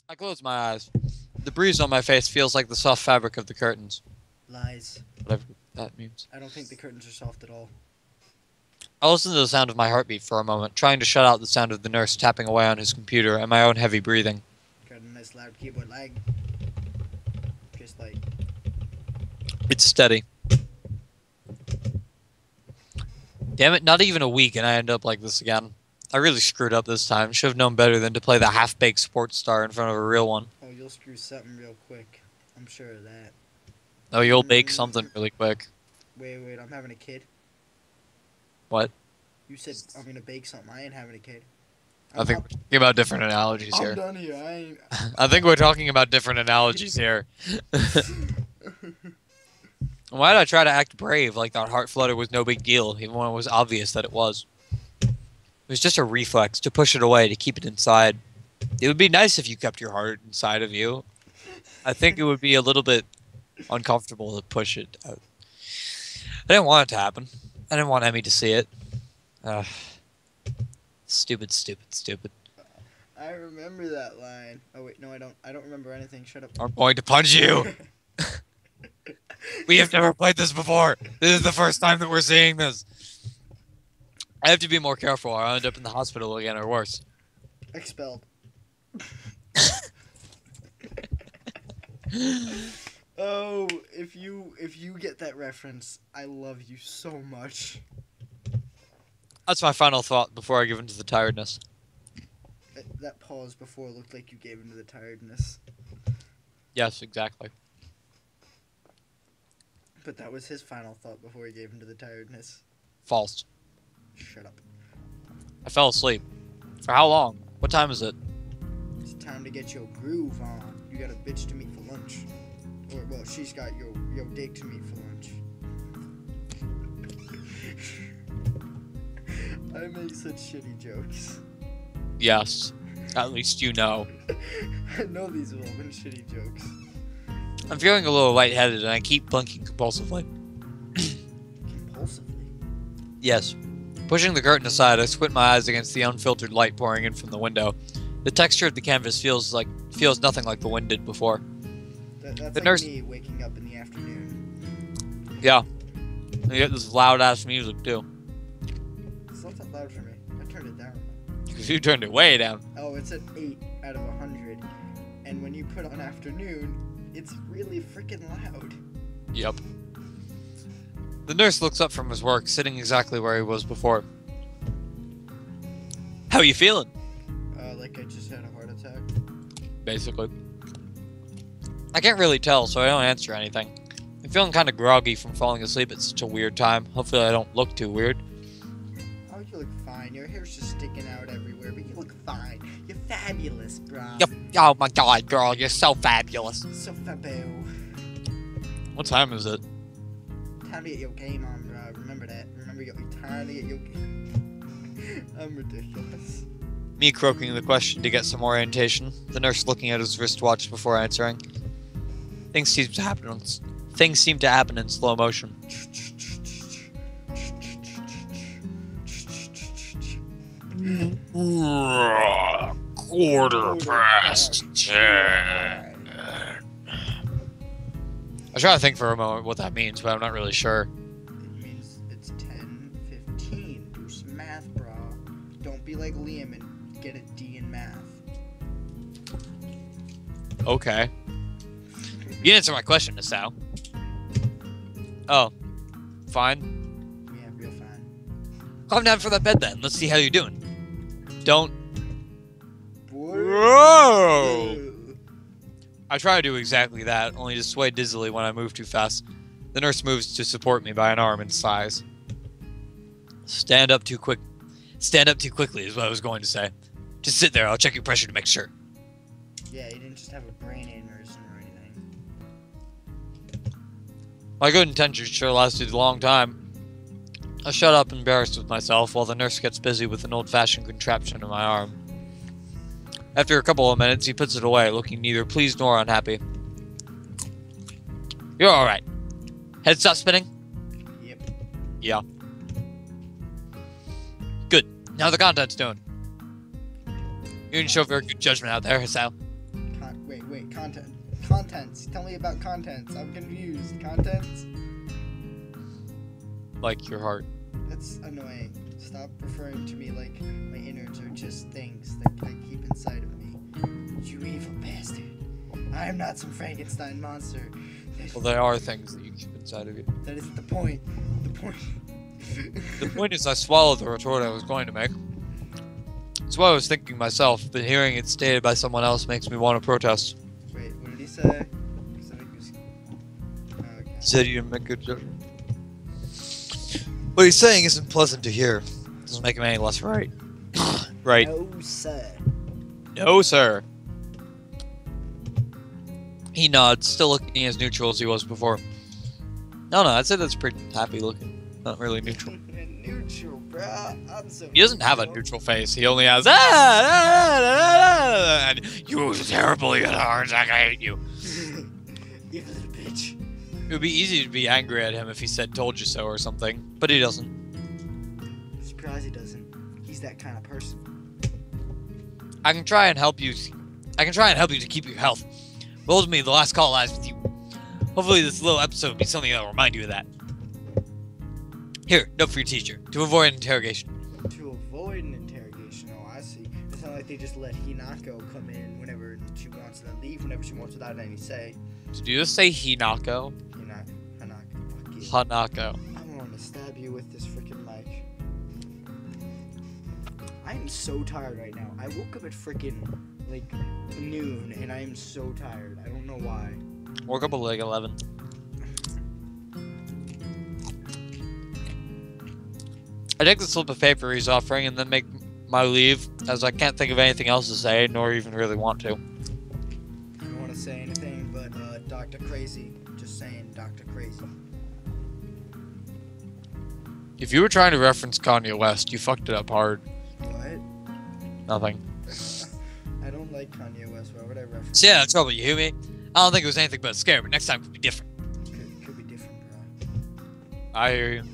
I close my eyes. The breeze on my face feels like the soft fabric of the curtains. Lies. Whatever that means. I don't think the curtains are soft at all. I listen to the sound of my heartbeat for a moment, trying to shut out the sound of the nurse tapping away on his computer and my own heavy breathing. Got a nice loud keyboard lag. Just like... It's steady. Damn it, not even a week and I end up like this again. I really screwed up this time. Should have known better than to play the half-baked sports star in front of a real one. Oh, you'll screw something real quick. I'm sure of that. Oh, you'll bake something really quick. Wait, I'm having a kid. What? You said I'm gonna bake something. I ain't having a kid. I think we're talking about different analogies I'm here. done here. I ain't... I think we're talking about different analogies here. Why did I try to act brave like that heart flutter was no big deal, even when it was obvious that it was? It was just a reflex to push it away, to keep it inside. It would be nice if you kept your heart inside of you. I think it would be a little bit uncomfortable to push it out. I didn't want it to happen. I didn't want Emmy to see it. Stupid. I remember that line. Oh wait, no, I don't. I don't remember anything. Shut up. I'm going to punch you. We have never played this before. This is the first time that we're seeing this. I have to be more careful or I'll end up in the hospital again or worse. Expelled. Oh, if you get that reference, I love you so much. That's my final thought before I give in to the tiredness. That pause before looked like you gave into the tiredness. Yes, exactly. But that was his final thought before he gave into the tiredness. False. Shut up. I fell asleep. For how long? What time is it? It's time to get your groove on. You got a bitch to meet for lunch. Or, well, she's got your date to meet for lunch. I make such shitty jokes. Yes. At least you know. I know these have all been shitty jokes. I'm feeling a little lightheaded and I keep blinking compulsively. Compulsively? Yes. Pushing the curtain aside, I squint my eyes against the unfiltered light pouring in from the window. The texture of the canvas feels nothing like the wind did before. That's the like nurse... me waking up in the afternoon. Yeah. And you get this loud-ass music, too. It's not that loud for me. I turned it down. Because you turned it way down. Oh, it's at 8 out of 100. And when you put on afternoon, it's really freaking loud. Yep. The nurse looks up from his work, sitting exactly where he was before. How are you feeling? Like I just had a heart attack. Basically. I can't really tell, so I don't answer anything. I'm feeling kind of groggy from falling asleep at such a weird time. Hopefully I don't look too weird. Oh, you look fine. Your hair's just sticking out everywhere, but you look fine. You're fabulous, bro. Yep. Oh my god, girl, you're so fabulous. So faboo. What time is it? Time to get your game on, bro. Remember that. Remember your time to get your I'm ridiculous. Me croaking the question to get some orientation. The nurse looking at his wristwatch before answering. Things seem to happen in slow motion. Quarter past 10. I try to think for a moment what that means, but I'm not really sure. It means it's 10:15. Do some math, bro. Don't be like Liam and get a D in math. Okay. You answer my question, Nassau. Oh. Fine. Yeah, real fine. Calm down for that bed then. Let's see how you're doing. Don't. Whoa! I try to do exactly that, only to sway dizzily when I move too fast. The nurse moves to support me by an arm and sighs. Stand up too quickly is what I was going to say. Just sit there, I'll check your pressure to make sure. Yeah, you didn't just have a brain aneurysm or anything. My good intentions sure lasted a long time. I shut up, embarrassed with myself, while the nurse gets busy with an old-fashioned contraption in my arm. After a couple of minutes, he puts it away, looking neither pleased nor unhappy. You're alright. Head stop spinning? Yep. Yeah. Good. Now the content's done. You didn't show very good judgment out there, Sal. Contents. Tell me about contents. I'm confused. Contents? Like your heart. That's annoying. Stop referring to me like my innards are just things that I keep inside of me. You evil bastard. I am not some Frankenstein monster. Well, there are things that you keep inside of you. That isn't the point. The point. The point is I swallowed the retort I was going to make. That's what I was thinking myself, but hearing it stated by someone else makes me want to protest. Wait, what did he say? He said he was... Okay. Said you didn't make a good judgment. What he's saying isn't pleasant to hear. Doesn't make him any less right. Right. No, sir. No, sir. He nods, still looking as neutral as he was before. No, I'd say that's pretty happy looking. Not really neutral. Neutral, bruh. I'm so He doesn't have a neutral face. He only has and you're terrible, you heart, I hate you. You little bitch. It would be easy to be angry at him if he said "told you so" or something, but he doesn't. I'm surprised he doesn't. He's that kind of person. I can try and help you. I can try and help you to keep your health. But ultimately, the last call lies with you. Hopefully, this little episode will be something that will remind you of that. Here, note for your teacher to avoid interrogation. To avoid an interrogation. Oh, I see. It's not like they just let Hinako come in whenever she wants to leave, whenever she wants without any say. Did you just say Hinako? Hanako. Fuck you. Hanako. I'm going to stab you with this freaking mic. I am so tired right now. I woke up at freaking like noon, and I am so tired. I don't know why. Woke up at like 11. I take the slip of paper he's offering and then make my leave, as I can't think of anything else to say, nor even really want to. I don't want to say anything, but Dr. Crazy. Just saying, Dr. Crazy. If you were trying to reference Kanye West, you fucked it up hard. What? Nothing. I don't like Kanye West. Why would I reference? So yeah, that's trouble. You hear me? I don't think it was anything but a scare, but next time could be different. Could be different, bro. I hear you.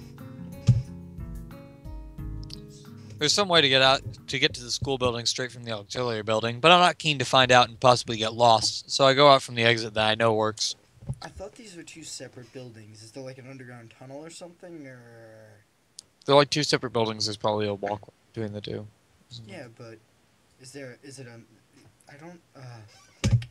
There's some way to get to the school building straight from the auxiliary building, but I'm not keen to find out and possibly get lost, so I go out from the exit that I know works. I thought these were two separate buildings. Is there like an underground tunnel or something, or? They're like two separate buildings. There's probably a walkway between the two. Yeah, but is it a? I don't like.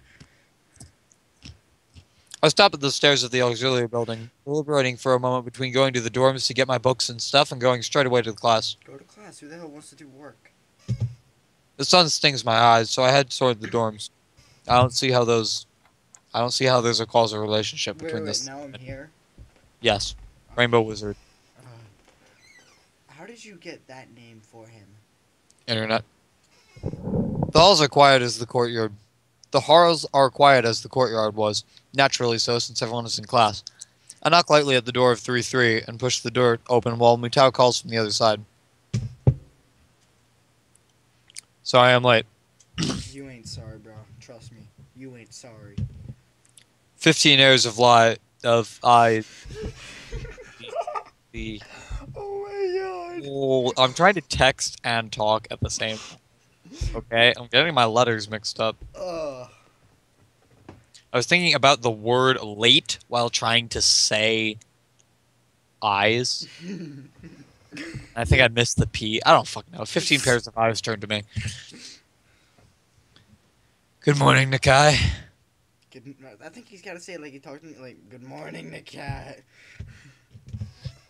I stop at the stairs of the auxiliary building, deliberating for a moment between going to the dorms to get my books and stuff and going straight away to the class. Go to class. Who the hell wants to do work? The sun stings my eyes, so I head toward the dorms. I don't see how there's a causal relationship between this. Now I'm here. Yes, Rainbow Wizard. How did you get that name for him? Internet. The halls are quiet as the courtyard. The halls are quiet as the courtyard was, naturally so since everyone is in class. I knock lightly at the door of 3-3 and push the door open while Mutao calls from the other side. Sorry I'm late. You ain't sorry, bro. Trust me. You ain't sorry. 15 airs of lie of I. The. Oh my god. Oh, I'm trying to text and talk at the same time. Okay, I'm getting my letters mixed up. I was thinking about the word late while trying to say eyes. I think I missed the P. I don't fucking know. 15 pairs of eyes turned to me. Good morning, Nakai. I think he's got to say it like he talked to me, like, good morning, Nakai.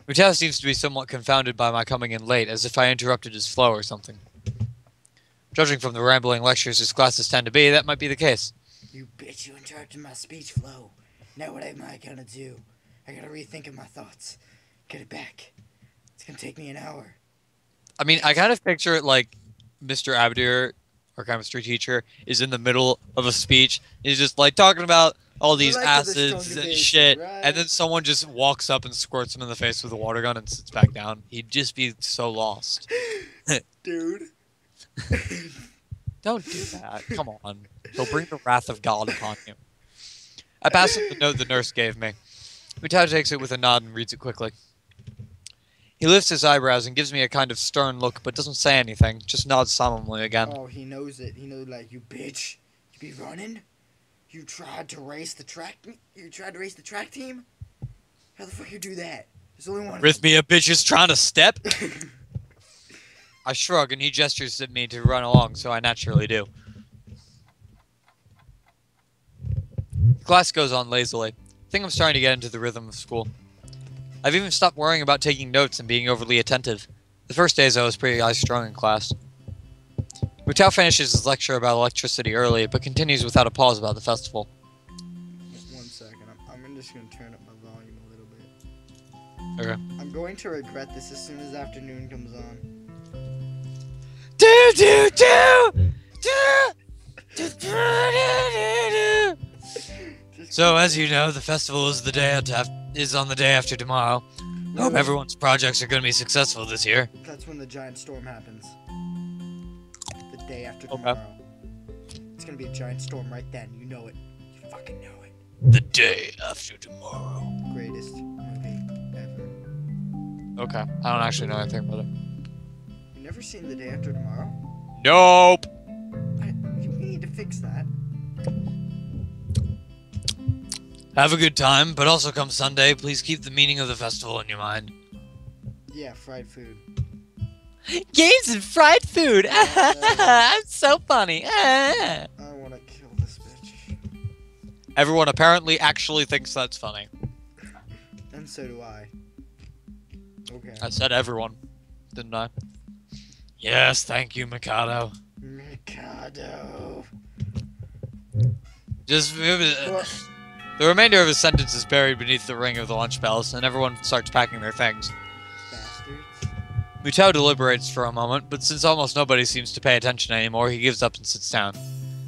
Mutao seems to be somewhat confounded by my coming in late, as if I interrupted his flow or something. Judging from the rambling lectures his classes tend to be, that might be the case. You bitch, you interrupted my speech flow. Now what am I gonna do? I gotta rethink of my thoughts. Get it back. It's gonna take me an hour. I mean, I kind of picture it like Mr. Abdir, our chemistry teacher, is in the middle of a speech. He's just like talking about all these acids and shit, right? And then someone just walks up and squirts him in the face with a water gun and sits back down. He'd just be so lost. Dude. Don't do that. Come on. He'll bring the wrath of God upon you. I pass him the note the nurse gave me. Mutao takes it with a nod and reads it quickly. He lifts his eyebrows and gives me a kind of stern look, but doesn't say anything, just nods solemnly again. Oh, he knows it. He knows, like, you bitch. You be running? You tried to race the track? You tried to race the track team? How the fuck you do that? There's only one. Arrhythmia bitches trying to step? I shrug and he gestures at me to run along, so I naturally do. The class goes on lazily. I think I'm starting to get into the rhythm of school. I've even stopped worrying about taking notes and being overly attentive. The first days I was pretty high-strung in class. Mutao finishes his lecture about electricity early, but continues without a pause about the festival. 1 second. I'm just going to turn up my volume a little bit. Okay. I'm going to regret this as soon as afternoon comes on. Do do do do do do do do. So as you know, the festival is on the day after tomorrow. Hope everyone's projects are going to be successful this year. That's when the giant storm happens. The day after tomorrow. It's going to be a giant storm right then. You know it. You fucking know it. The day after tomorrow. Greatest movie ever. Okay, I don't actually know anything about it. You've never seen The Day After Tomorrow? Nope. We need to fix that. Have a good time, but also come Sunday, please keep the meaning of the festival in your mind. Yeah, fried food. Games and fried food! I'm so funny! I want to kill this bitch. Everyone apparently actually thinks that's funny. And so do I. Okay. I said everyone, didn't I? Yes, thank you, Mikado. Mikado. Just the remainder of his sentence is buried beneath the ring of the lunch bells, and everyone starts packing their things. Bastards. Mutao deliberates for a moment, but since almost nobody seems to pay attention anymore, he gives up and sits down.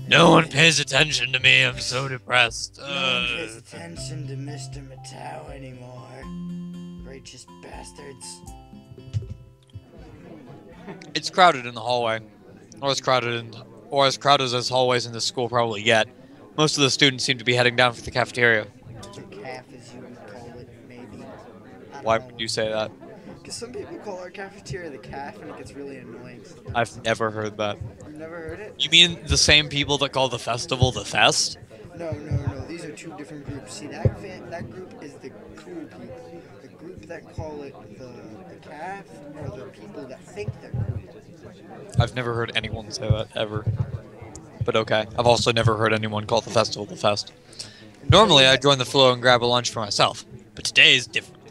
No one pays attention to me, I'm so depressed. No one pays attention to Mr. Mutao anymore. Righteous bastards. It's crowded in the hallway. Or as crowded as hallways in this school probably get. Most of the students seem to be heading down for the cafeteria. The calf, as you would call it, maybe. Why would you say that? Because some people call our cafeteria the calf, and it gets really annoying. I've never heard that. You've never heard it? You mean the same people that call the festival the fest? No. These are two different groups. See, that group is the cool people. The group that call it the calf are the people that think they're cool. I've never heard anyone say that, ever. But okay. I've also never heard anyone call the festival the fest. Normally, I join the flow and grab a lunch for myself. But today is different.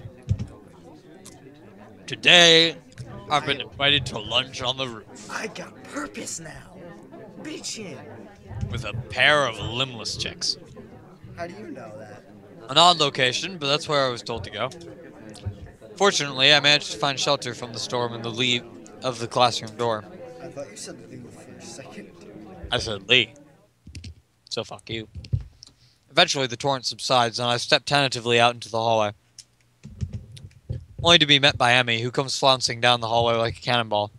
Today, I've been invited to lunch on the roof. I got purpose now. Bitchin'. With a pair of limbless chicks. How do you know that? An odd location, but that's where I was told to go. Fortunately, I managed to find shelter from the storm in the lee of the classroom door. I thought you said Lou for a second. I said Lee. So fuck you. Eventually, the torrent subsides, and I step tentatively out into the hallway. Only to be met by Emmy, who comes flouncing down the hallway like a cannonball.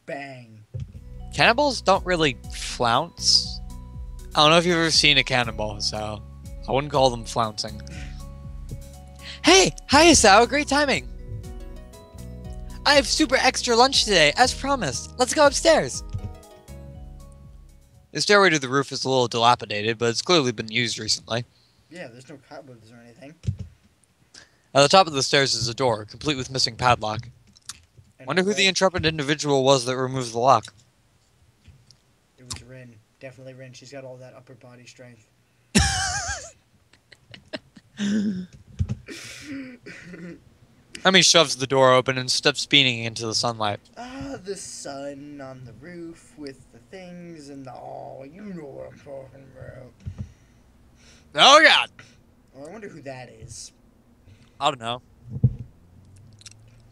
Bang. Cannonballs don't really flounce. I don't know if you've ever seen a cannonball, so I wouldn't call them flouncing. Hey! Hi, Isao! Great timing! I have super extra lunch today, as promised. Let's go upstairs! The stairway to the roof is a little dilapidated, but it's clearly been used recently. Yeah, there's no cobwebs or anything. At the top of the stairs is a door, complete with missing padlock. Wonder who the intrepid individual was that removed the lock. It was Rin. Definitely Rin. She's got all that upper body strength. Emmy shoves the door open and steps beaming into the sunlight. Ah, the sun on the roof with the things and the... Oh, you know what I'm talking about. Oh god! Oh, I wonder who that is. I don't know.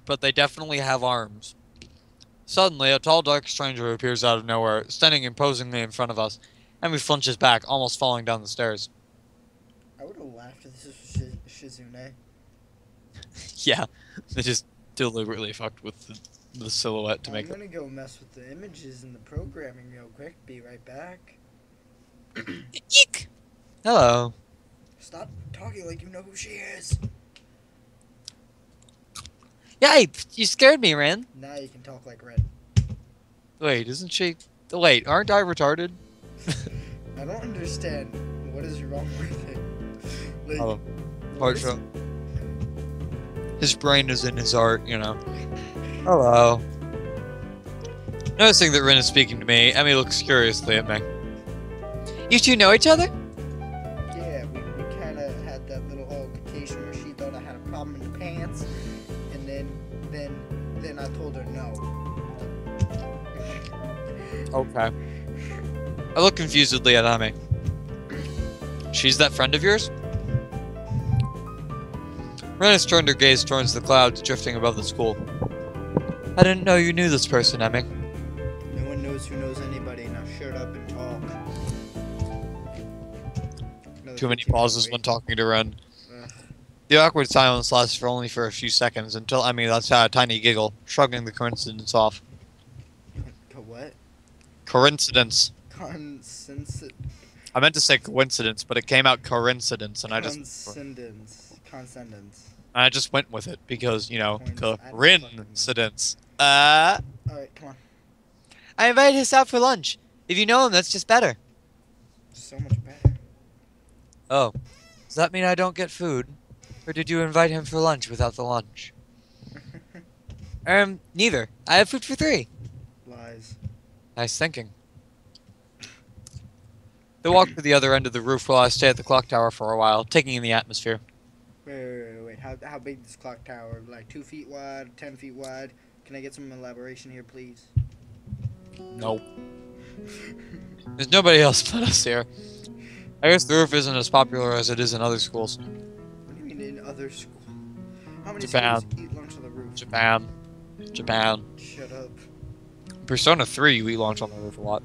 But they definitely have arms. Suddenly, a tall, dark stranger appears out of nowhere, standing imposingly in front of us. Emmy flinches back, almost falling down the stairs. I would have laughed if this was Shizune. Yeah, they just deliberately fucked with the silhouette to make it. I'm gonna go mess with the images and the programming real quick. Be right back. Eek! Hello. Stop talking like you know who she is. Yikes! You scared me, Ren. Now you can talk like Red. Wait, isn't she... Wait, aren't I retarded? I don't understand. What is wrong with it? Like, Oh, art show. His brain is in his art, you know. Hello. Noticing that Rin is speaking to me, Emmy looks curiously at me. You two know each other? yeah, we kind of had that little altercation where she thought I had a problem in the pants, and then I told her no. Okay. I look confusedly at Emmy. She's that friend of yours? Ren has turned her gaze towards the clouds drifting above the school. I didn't know you knew this person, Emmy. No one knows who knows anybody. Now shut up and talk. Too many pauses when talking to Ren. Ugh. The awkward silence lasts for only a few seconds until Emmy lets out a tiny giggle, shrugging the coincidence off. What? Coincidence. Consensus. I meant to say coincidence, but it came out coincidence, and I just went with it because, you know, coincidence. Alright, come on. I invited us out for lunch. If you know him, that's just better. So much better. Oh, does that mean I don't get food? Or did you invite him for lunch without the lunch? Neither. I have food for 3. Lies. Nice thinking. They walk to the other end of the roof while I stay at the clock tower for a while, taking in the atmosphere. Wait. How big is this clock tower? Like 2 feet wide, 10 feet wide? Can I get some elaboration here, please? Nope. There's nobody else but us here. I guess the roof isn't as popular as it is in other schools. What do you mean in other schools? How many Japan. schools eat lunch on the roof? Japan. Shut up. Persona 3, you eat lunch on the roof a lot.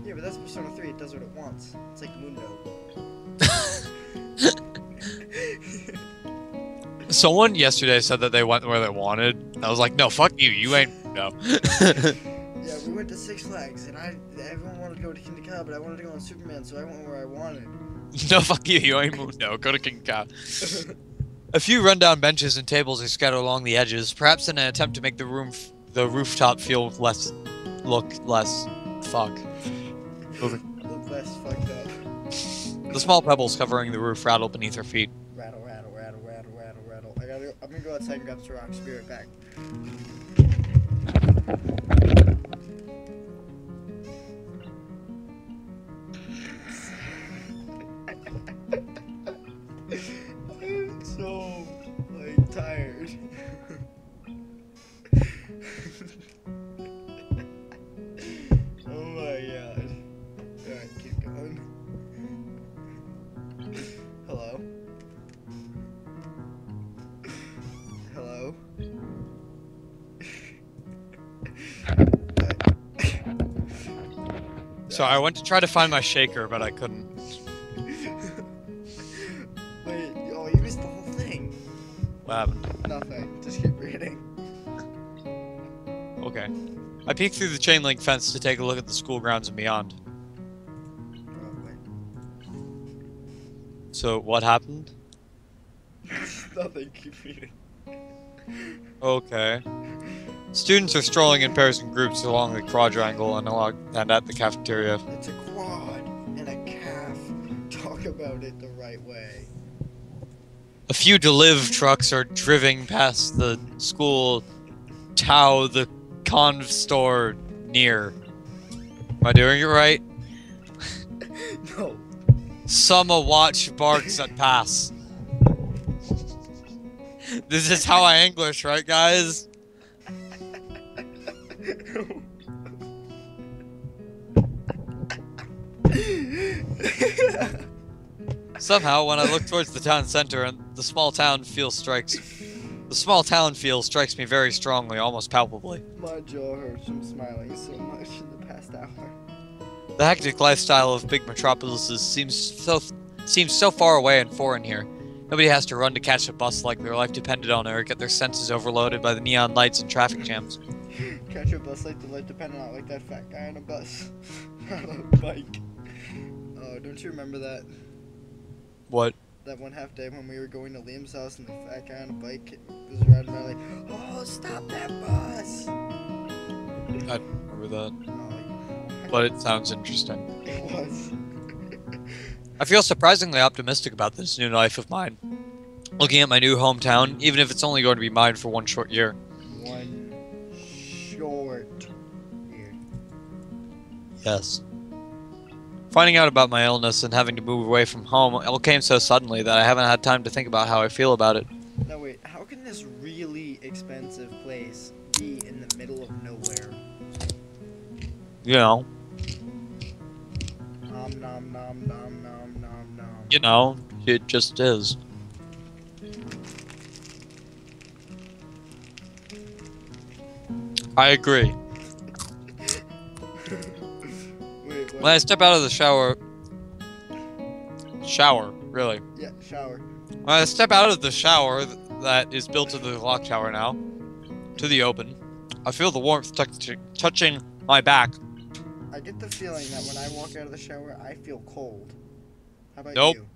Yeah, but that's Persona 3. It does what it wants. It's like Mundo. Someone yesterday said that they went where they wanted. I was like, no, fuck you. You ain't. No. Yeah, we went to Six Flags, and everyone wanted to go to Katawa, but I wanted to go on Superman, so I went where I wanted. No, fuck you. You ain't. No, go to King Ka. A few rundown benches and tables are scattered along the edges, perhaps in an attempt to make the rooftop feel less fuck. Look less fucked up. The small pebbles covering the roof rattle beneath her feet. Rattle. I'm gonna go outside and grab some rocks. Be right back. I'm so, tired. Oh my god. Alright, keep going. Hello? Hello? So I went to try to find my shaker, but I couldn't. Wait, oh, you missed the whole thing. What happened? Nothing. Just keep reading. Okay. I peeked through the chain link fence to take a look at the school grounds and beyond. Oh, wait. So what happened? Nothing. Keep reading. Okay. Students are strolling in pairs and groups along the quadrangle and at the cafeteria. It's a quad and a calf. Talk about it the right way. A few Deliv trucks are driving past the school the conv store near. Am I doing it right? No. Summa watch barks at pass. This is how I English, right, guys? Somehow, when I look towards the town center, and the small town feel strikes me very strongly, almost palpably. My jaw hurts from smiling so much in the past hour. The hectic lifestyle of big metropolises seems so far away and foreign here. Nobody has to run to catch a bus like their life depended on it or get their senses overloaded by the neon lights and traffic jams. Catch a bus like the life depended on, like that fat guy on a bus. On a bike. Oh, don't you remember that? What? That one half day when we were going to Liam's house and the fat guy on a bike was riding by like, oh, stop that bus! I don't remember that. Oh, But it sounds interesting. it was. I feel surprisingly optimistic about this new life of mine. Looking at my new hometown, even if it's only going to be mine for one short year. One short year. Yes. Finding out about my illness and having to move away from home all came so suddenly that I haven't had time to think about how I feel about it. No, wait, how can this really expensive place be in the middle of nowhere? You know. Nom nom nom nom nom nom nom. You know, it just is. I agree. Wait, what? When I step out of the shower, really. Yeah, shower. When I step out of the shower that is built to the clock tower now, to the open, I feel the warmth touching my back. I get the feeling that when I walk out of the shower, I feel cold. How about Nope. you?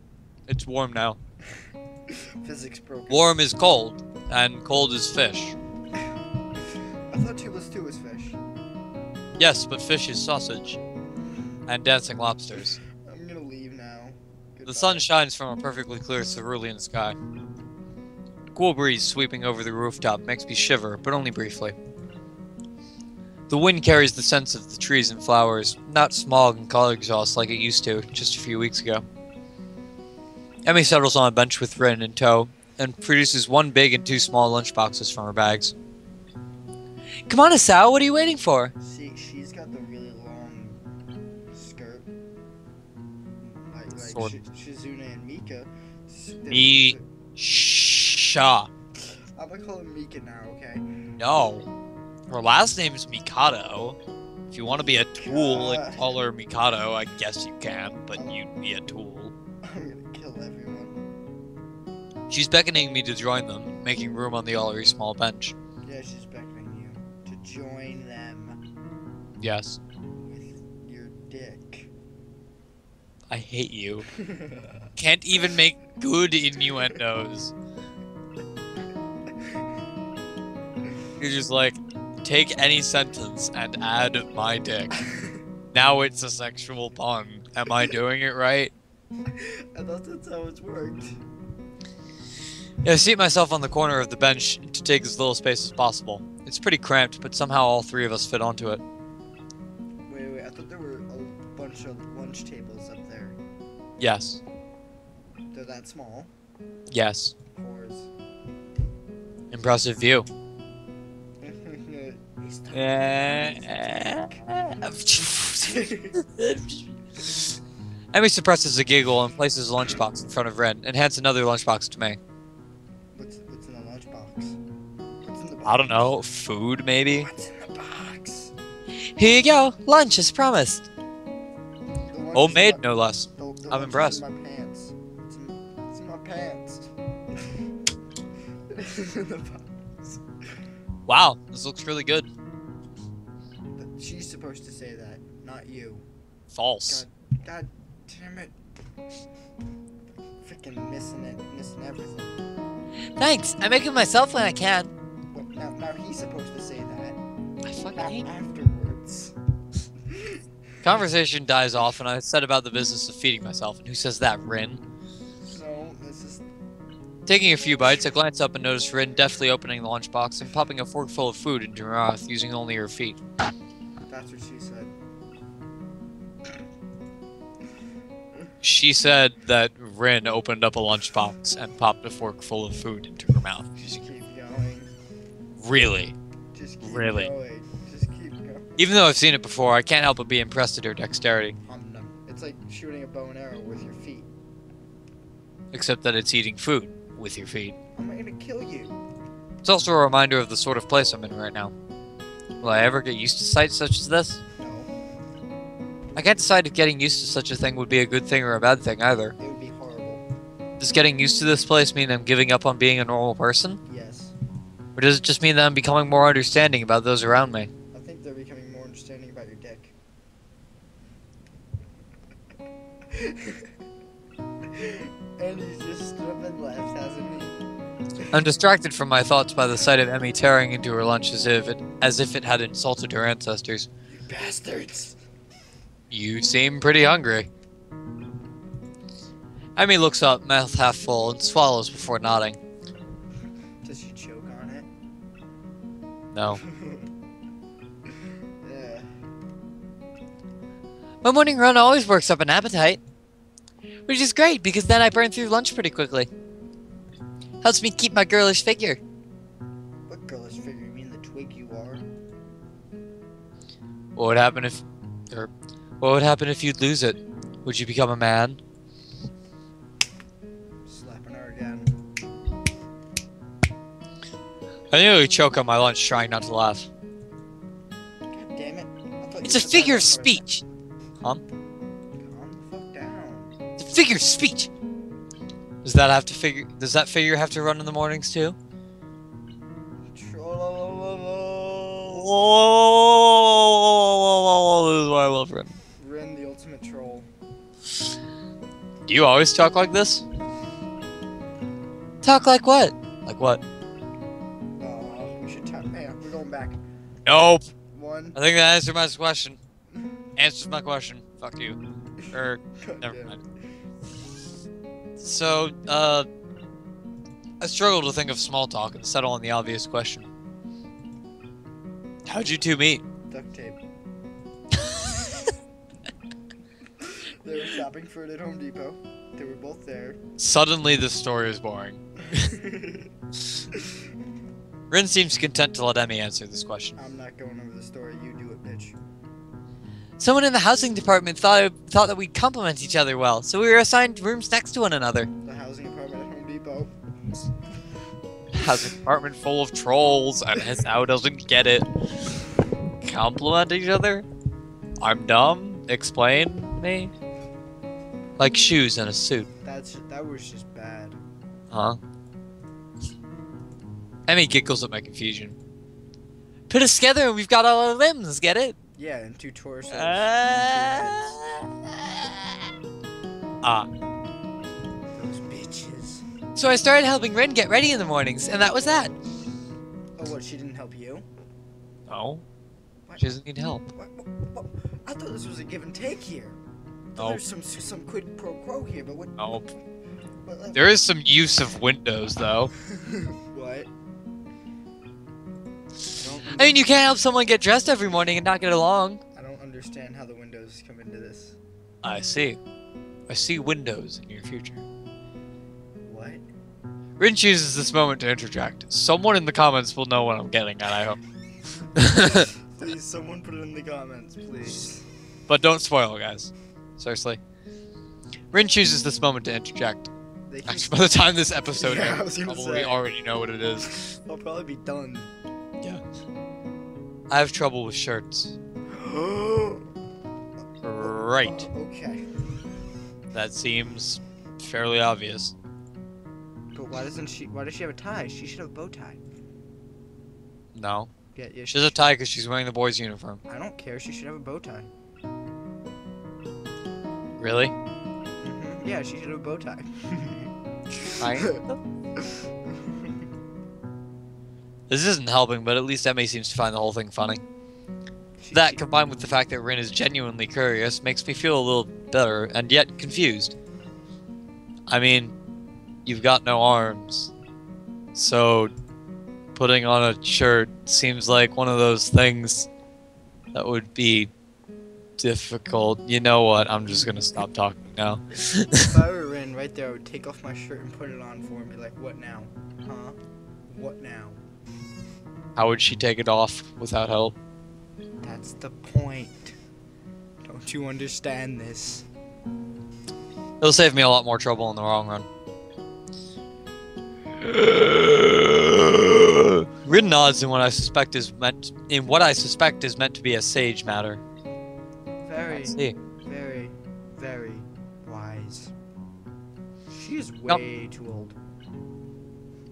It's warm now. Physics broken. Warm is cold, and cold is fish. I thought 2 plus 2 was fish. Yes, but fish is sausage. And dancing lobsters. I'm gonna leave now. The Goodbye. sun shines from a perfectly clear cerulean sky. A cool breeze sweeping over the rooftop makes me shiver, but only briefly. The wind carries the scents of the trees and flowers, not smog and car exhaust like it used to just a few weeks ago. Emmy settles on a bench with Rin in tow, and produces 1 big and 2 small lunchboxes from her bags. Come on, Asao, what are you waiting for? See, she's got the really long skirt. Like Sort of. Shizune and Mika. Misha. I'm gonna call her Mika now, okay? No. Her last name is Mikado. If you want to be a tool and call her Mikado, I guess you can, but you'd be a tool. I'm gonna kill everyone. She's beckoning me to join them, making room on the already small bench. Yeah, she's beckoning you to join them Yes. with your dick. I hate you. Can't even make good innuendos. You're just like, take any sentence and add my dick. Now it's a sexual pun. Am I doing it right? I thought that's how it worked. Yeah, I seat myself on the corner of the bench to take as little space as possible. It's pretty cramped, but somehow all 3 of us fit onto it. Wait, I thought there were a bunch of lunch tables up there. Yes. They're that small. Yes. Of course. Impressive view. He's talking Emmy suppresses a giggle and places a lunchbox in front of Ren and hands another lunchbox to me. What's in the lunchbox? What's in the box? I don't know, food maybe? What's in the box? Here you go, lunch as promised. The lunch is Homemade, in no less. the I'm lunch impressed. is in my pants. It's in my pants. It's in the box. Wow, this looks really good. But she's supposed to say that, not you. False. God damn it. Freaking missing everything. Thanks, I make it myself when I can. What, now he's supposed to say that. I fucking hate you. Afterwards. Conversation dies off and I set about the business of feeding myself. And who says that, Rin? No, this is... Taking a few bites, I glance up and notice Rin deftly opening the lunchbox and popping a fork full of food into her mouth using only her feet. That's what she said. She said that Rin opened up a lunchbox and popped a fork full of food into her mouth. Just keep going. Really? Just keep Really? going. Just keep going. Even though I've seen it before, I can't help but be impressed at her dexterity. It's like shooting a bow and arrow with your feet. Except that it's eating food with your feet. I'm gonna kill you. It's also a reminder of the sort of place I'm in right now. Will I ever get used to sights such as this? No, I can't decide if getting used to such a thing would be a good thing or a bad thing either. it would be horrible. Does getting used to this place mean I'm giving up on being a normal person? Yes. Or does it just mean that I'm becoming more understanding about those around me? I think they're becoming more understanding about your dick. And he's just stood up and left, hasn't he? I'm distracted from my thoughts by the sight of Emmy tearing into her lunch as if it had insulted her ancestors. You bastards! You seem pretty hungry. Emmy looks up, mouth half full, and swallows before nodding. Does she choke on it? No. Yeah. My morning run always works up an appetite. Which is great, because then I burn through lunch pretty quickly. Helps me keep my girlish figure. What girlish figure? You mean the twig you are? What would happen if... Or, what would happen if you'd lose it? Would you become a man? Slapping her again. I nearly choke on my lunch trying not to laugh. God damn it. It's a figure of speech. Huh? Calm the fuck down. It's a figure of speech. Does that figure have to run in the mornings too? Oh, this is why I love Ren. Ren, the ultimate troll. Do you always talk like this? Talk like what? Like what? We should tap. Hey, we're going back. Nope. One. I think that answered my question. Answers my question. Fuck you. Never mind. So, I struggle to think of small talk and settle on the obvious question. How'd you two meet? Duct tape. They were shopping for it at Home Depot. They were both there. Suddenly, the story is boring. Rin seems content to let Emmy answer this question. I'm not going over the story. You do it, bitch. Someone in the housing department thought that we'd complement each other well, so we were assigned rooms next to one another. The housing department at Home Depot. Housing department full of trolls, and his now doesn't get it. Compliment each other? I'm dumb? Explain me? Like shoes and a suit. That was just bad. Huh? Emmy giggles at my confusion. Put us together and we've got all our limbs, get it? Yeah, and two torsos. Those bitches. So I started helping Rin get ready in the mornings, and that was that. Oh, what? She didn't help you? No. What? She doesn't need help. What? I thought this was a give and take here. No. There's some quid pro quo here, but what? No. What, There is some use of windows, though. What? I mean, you can't help someone get dressed every morning and not get along. I don't understand how the windows come into this. I see. I see windows in your future. What? Rin chooses this moment to interject. Someone in the comments will know what I'm getting at, I hope. Please, someone put it in the comments, please. But don't spoil it, guys. Seriously. Rin chooses this moment to interject. Actually, by the time this episode Yeah, I ends, was gonna probably say. already know what it is. I'll probably be done. Yeah. I have trouble with shirts. Right. Okay. That seems fairly obvious. But why does she have a tie? She should have a bow tie. No. Yeah, She has a tie because she's wearing the boy's uniform. I don't care. She should have a bow tie. Really? Yeah, she should have a bow tie. This isn't helping, but at least Emmy seems to find the whole thing funny. That, combined with the fact that Rin is genuinely curious, makes me feel a little better, and yet confused. I mean, you've got no arms. So, putting on a shirt seems like one of those things that would be difficult. You know what? I'm just gonna stop talking now. If I were Rin right there, I would take off my shirt and put it on for him and be like, what now? Huh? What now? How would she take it off without help? That's the point. Don't you understand this? It'll save me a lot more trouble in the long run. Rin nods in what I suspect is meant to be a sage matter. Very, See. very, very wise. She's way too old.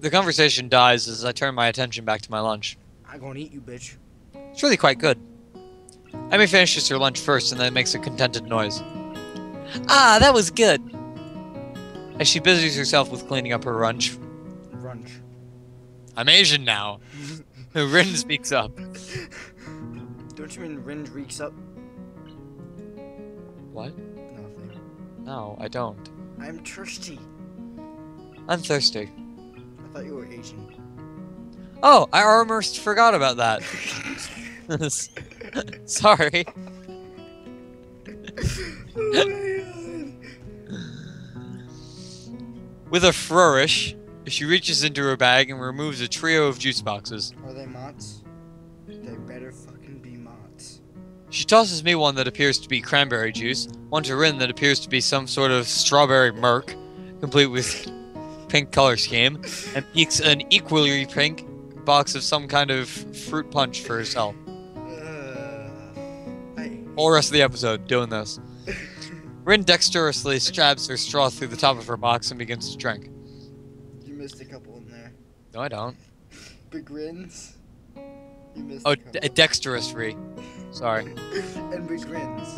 The conversation dies as I turn my attention back to my lunch. I'm gonna eat you, bitch. It's really quite good. Emmy finishes her lunch first and then makes a contented noise. Ah, that was good! As she busies herself with cleaning up her lunch. Runch. I'm Asian now. Rin speaks up. Don't you mean Rin reeks up? What? Nothing. No, I don't. I'm thirsty. I'm thirsty. I thought you were Asian. Oh, I almost forgot about that. Sorry. Oh my god. With a flourish, she reaches into her bag and removes a trio of juice boxes. Are they Mott's? They better fucking be Mott's. She tosses me one that appears to be cranberry juice, one to Rin that appears to be some sort of strawberry murk, complete with pink color scheme, and peeks an equally pink box of some kind of fruit punch for herself. Whole rest of the episode doing this. Rin dexterously stabs her straw through the top of her box and begins to drink. You missed a couple in there. No, I don't. Big grins. You missed Oh, a couple. dexterous Ree. Sorry. And big grins.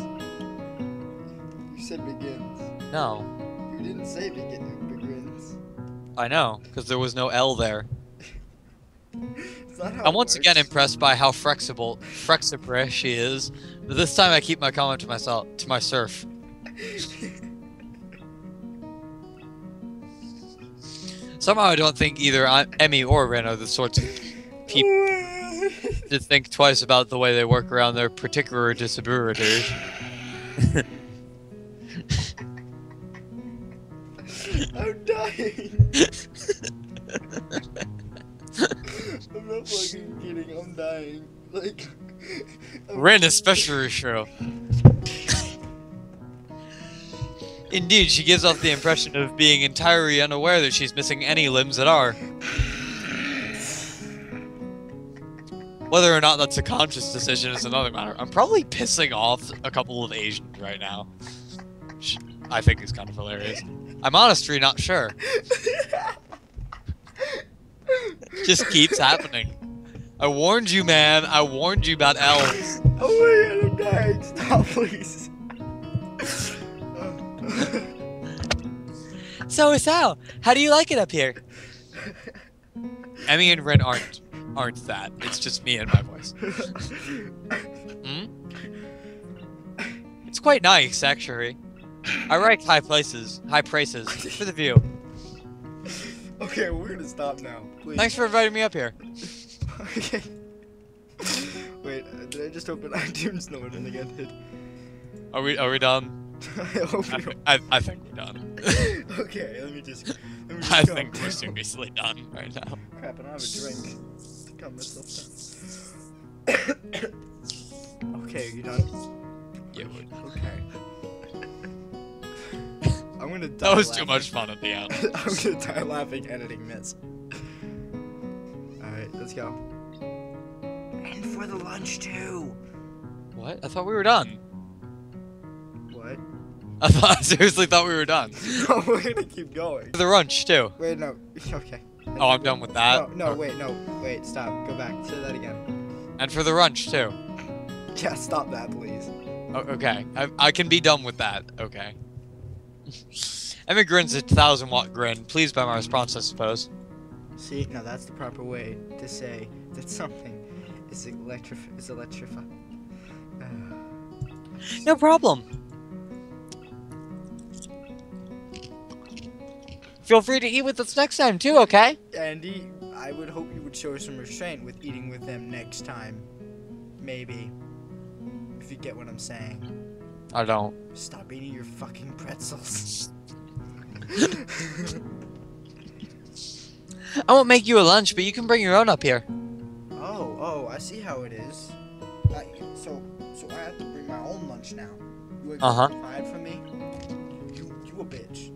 You said begins. No. You didn't say big grins. I know, because there was no L there. It's not how I'm it once again works. impressed by how flexible she is, but this time I keep my comment to myself. Somehow I don't think either Emmy or Ren are the sorts of people to think twice about the way they work around their particular disabilities. I'm dying. I'm not fucking kidding. I'm dying. Like. Ren especially sure. Indeed, she gives off the impression of being entirely unaware that she's missing any limbs at all. Whether or not that's a conscious decision is another matter. I'm probably pissing off a couple of Asians right now. Which I think is kind of hilarious. I'm honestly not sure. Just keeps happening. I warned you, man. I warned you about elves. Oh my god, I'm dying. Stop, please. So, how do you like it up here? Emmy and Ren aren't that. It's just me and my voice. Hmm? It's quite nice, actually. I rank high praises for the view. Okay, we're gonna stop now. Please. Thanks for inviting me up here. Okay. Wait, did I just open iTunes? No, I don't think I did. Are we done? I hope you. I think we're done. Okay, let me just I calm think we're down. seriously done right now. Crap, I don't have a drink to calm myself down. Okay, are you done? Yeah, we're done. Okay. I'm gonna die. That was laughing. too much fun at the end. I'm gonna die laughing editing this. Alright, let's go. And for the lunch too. What? I thought we were done. What? I seriously thought we were done. No, we're gonna keep going. For the lunch too. Wait, no. Okay. Oh, I'm done with that. No, Oh. wait, stop. Go back. Say that again. And for the lunch too. Yeah, stop that, please. Oh, okay, I can be done with that. Okay. Emmy grins a 1,000-watt grin, pleased by my response, I suppose. See, now that's the proper way to say that something is electrified. No problem. Feel free to eat with us next time too, okay? Andy, I would hope you would show some restraint with eating with them next time. Maybe. If you get what I'm saying. I don't. Stop eating your fucking pretzels. I won't make you a lunch, but you can bring your own up here. Oh, I see how it is. So I have to bring my own lunch now. You would Uh-huh. provide for me? You a bitch.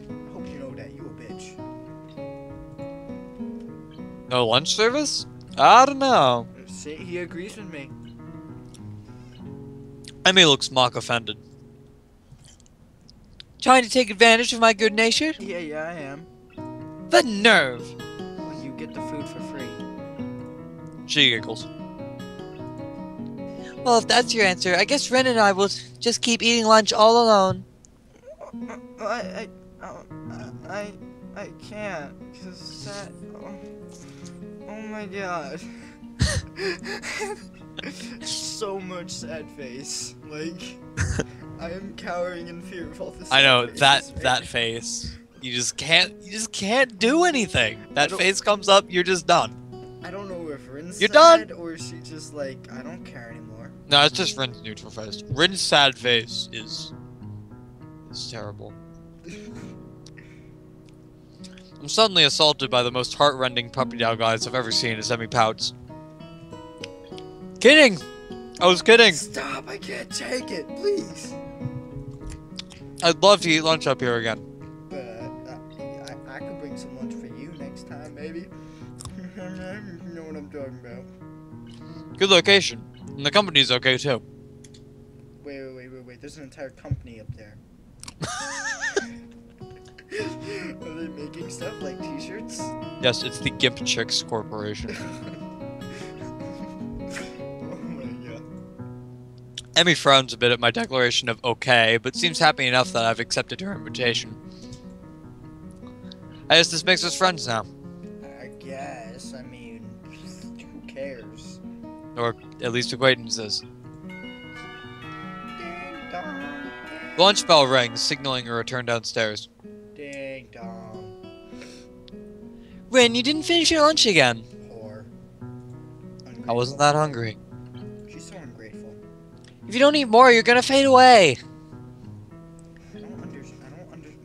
I hope you know that. You a bitch. No lunch service? I don't know. See, he agrees with me. Emmy looks mock offended. Trying to take advantage of my good nature? Yeah, I am. The nerve! Well, you get the food for free. She giggles. Well, if that's your answer, I guess Ren and I will just keep eating lunch all alone. I can't, cause that. Oh my god. So much sad face. Like, I am cowering in fear of all this. I know faces right that now. face. You just can't do anything. That face comes up, you're just done. I don't know if Rin's You're done. sad or is she just like, I don't care anymore. No, it's just Rin's neutral face. Rin's sad face is terrible. I'm suddenly assaulted by the most heartrending puppy dog eyes I've ever seen as Emmy pouts. Kidding! I was kidding! Stop, I can't take it, please. I'd love to eat lunch up here again. But I could bring some lunch for you next time, maybe. You know what I'm talking about. Good location. And the company's okay too. Wait. There's an entire company up there. Are they making stuff like t-shirts? Yes, it's the Gimp Chicks Corporation. Oh my god. Emmy frowns a bit at my declaration of okay, but seems happy enough that I've accepted her invitation. I guess this makes us friends now. I guess. I mean, who cares? Or at least acquaintances. Ding dong. The lunch bell rings, signaling a return downstairs. Ding dong. Rin, you didn't finish your lunch again. Whore. I wasn't that hungry. She's so ungrateful. If you don't eat more, you're gonna fade away. I don't understand.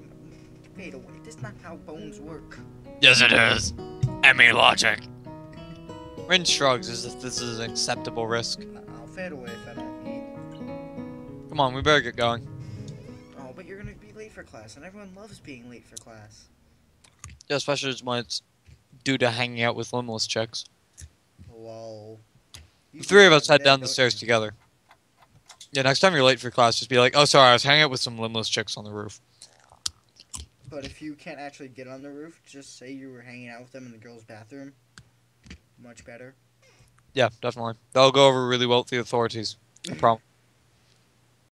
Fade away. That's not how bones work. Yes, it is. Emmy logic. Rin shrugs as if this is an acceptable risk. I'll fade away if I don't eat. Come on, we better get going. Oh, but you're gonna be late for class, and everyone loves being late for class. Yeah, especially when it's due to hanging out with limbless chicks. Lol. The three of us head down the stairs together. Yeah, next time you're late for class, just be like, oh, sorry, I was hanging out with some limbless chicks on the roof. But if you can't actually get on the roof, just say you were hanging out with them in the girls' bathroom. Much better. Yeah, definitely. That'll go over really well with the authorities. I promise.